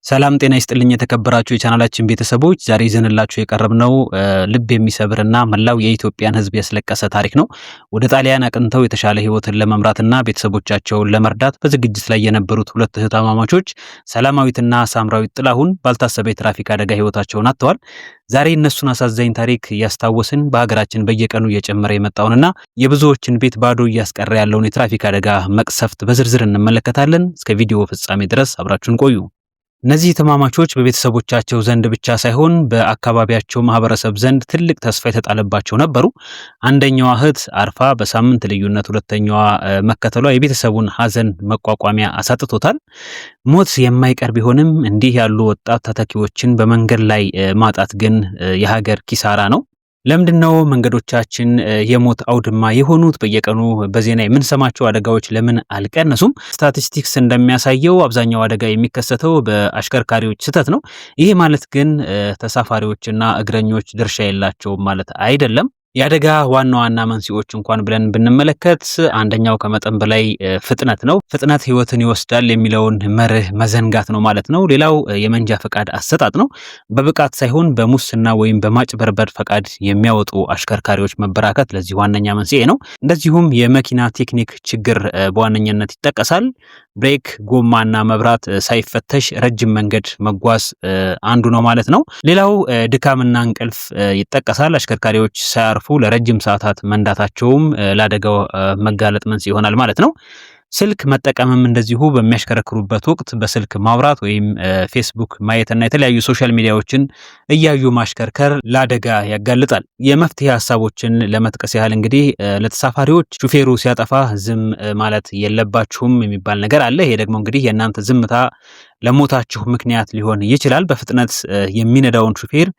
ሰላም ጤና ይስጥልኝ የተከበራችሁ የቻናላችን ቤተሰቦች ዛሬ ይዘንላችሁ የቀረብነው ልብ የሚሰብርና መላው የኢትዮጵያን ሕዝብ ያስለቀሰ ታሪክ ነው። ወደ ጣሊያን አቅንተው የተሻለ ህይወትን ለመምራትና ቤተሰቦቻቸውን ለመርዳት በዝግጅት ላይ የነበሩት ሁለት እህትማማቾች ሰላማዊትና ሳምራዊት ጥላሁን ባልታሰበ የትራፊክ አደጋ ህይወታቸውን አጥተዋል። ዛሬ እነሱን አሳዛኝ ታሪክ እያስታወስን በሀገራችን በየቀኑ እየጨመረ የመጣውንና የብዙዎችን ቤት ባዶ እያስቀረ ያለውን የትራፊክ አደጋ መቅሰፍት በዝርዝር እንመለከታለን። እስከ ቪዲዮ ፍጻሜ ድረስ አብራችሁን ቆዩ። እነዚህ ተማማቾች በቤተሰቦቻቸው ዘንድ ብቻ ሳይሆን በአካባቢያቸው ማህበረሰብ ዘንድ ትልቅ ተስፋ የተጣለባቸው ነበሩ። አንደኛዋ እህት አርፋ በሳምንት ልዩነት ሁለተኛዋ መከተሏ የቤተሰቡን ሀዘን መቋቋሚያ አሳጥቶታል። ሞት የማይቀር ቢሆንም እንዲህ ያሉ ወጣት ተተኪዎችን በመንገድ ላይ ማጣት ግን የሀገር ኪሳራ ነው። ለምንድነው መንገዶቻችን የሞት አውድማ የሆኑት? በየቀኑ በዜና የምንሰማቸው አደጋዎች ለምን አልቀነሱም? ስታቲስቲክስ እንደሚያሳየው አብዛኛው አደጋ የሚከሰተው በአሽከርካሪዎች ስህተት ነው። ይሄ ማለት ግን ተሳፋሪዎችና እግረኞች ድርሻ የላቸውም ማለት አይደለም። የአደጋ ዋና ዋና መንስኤዎች እንኳን ብለን ብንመለከት አንደኛው ከመጠን በላይ ፍጥነት ነው። ፍጥነት ህይወትን ይወስዳል የሚለውን መርህ መዘንጋት ነው ማለት ነው። ሌላው የመንጃ ፈቃድ አሰጣጥ ነው። በብቃት ሳይሆን በሙስና ወይም በማጭበርበር ፈቃድ የሚያወጡ አሽከርካሪዎች መበራከት ለዚህ ዋነኛ መንስኤ ነው። እንደዚሁም የመኪና ቴክኒክ ችግር በዋነኛነት ይጠቀሳል። ብሬክ፣ ጎማና መብራት ሳይፈተሽ ረጅም መንገድ መጓዝ አንዱ ነው ማለት ነው። ሌላው ድካምና እንቅልፍ ይጠቀሳል። አሽከርካሪዎች ሳያርፉ ለረጅም ሰዓታት መንዳታቸውም ለአደጋው መጋለጥ መንስኤ ይሆናል ማለት ነው። ስልክ መጠቀምም እንደዚሁ በሚያሽከረክሩበት ወቅት በስልክ ማውራት ወይም ፌስቡክ ማየትና የተለያዩ ሶሻል ሚዲያዎችን እያዩ ማሽከርከር ለአደጋ ያጋልጣል። የመፍትሄ ሀሳቦችን ለመጥቀስ ያህል እንግዲህ ለተሳፋሪዎች ሹፌሩ ሲያጠፋ ዝም ማለት የለባችሁም የሚባል ነገር አለ። ይሄ ደግሞ እንግዲህ የእናንተ ዝምታ ለሞታችሁ ምክንያት ሊሆን ይችላል። በፍጥነት የሚነዳውን ሹፌር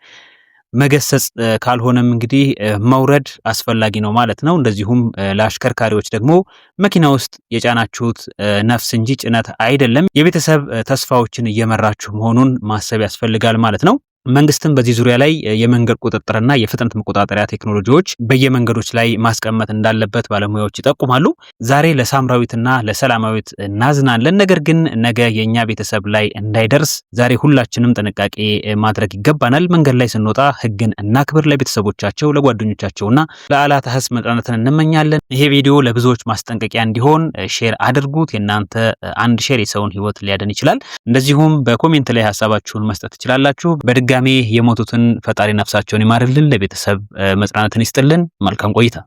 መገሰጽ ካልሆነም እንግዲህ መውረድ አስፈላጊ ነው ማለት ነው። እንደዚሁም ለአሽከርካሪዎች ደግሞ መኪና ውስጥ የጫናችሁት ነፍስ እንጂ ጭነት አይደለም። የቤተሰብ ተስፋዎችን እየመራችሁ መሆኑን ማሰብ ያስፈልጋል ማለት ነው። መንግስትም በዚህ ዙሪያ ላይ የመንገድ ቁጥጥርና የፍጥነት መቆጣጠሪያ ቴክኖሎጂዎች በየመንገዶች ላይ ማስቀመጥ እንዳለበት ባለሙያዎች ይጠቁማሉ። ዛሬ ለሳምራዊትና ለሰላማዊት እናዝናለን፣ ነገር ግን ነገ የኛ ቤተሰብ ላይ እንዳይደርስ ዛሬ ሁላችንም ጥንቃቄ ማድረግ ይገባናል። መንገድ ላይ ስንወጣ ህግን እናክብር። ለቤተሰቦቻቸው ለጓደኞቻቸውና ለአላተ ህዝብ መጽናናትን እንመኛለን። ይሄ ቪዲዮ ለብዙዎች ማስጠንቀቂያ እንዲሆን ሼር አድርጉት። የእናንተ አንድ ሼር የሰውን ህይወት ሊያድን ይችላል። እንደዚሁም በኮሜንት ላይ ሀሳባችሁን መስጠት ትችላላችሁ። በድጋሚ የሞቱትን ፈጣሪ ነፍሳቸውን ይማርልን፣ ለቤተሰብ መጽናናትን ይስጥልን። መልካም ቆይታ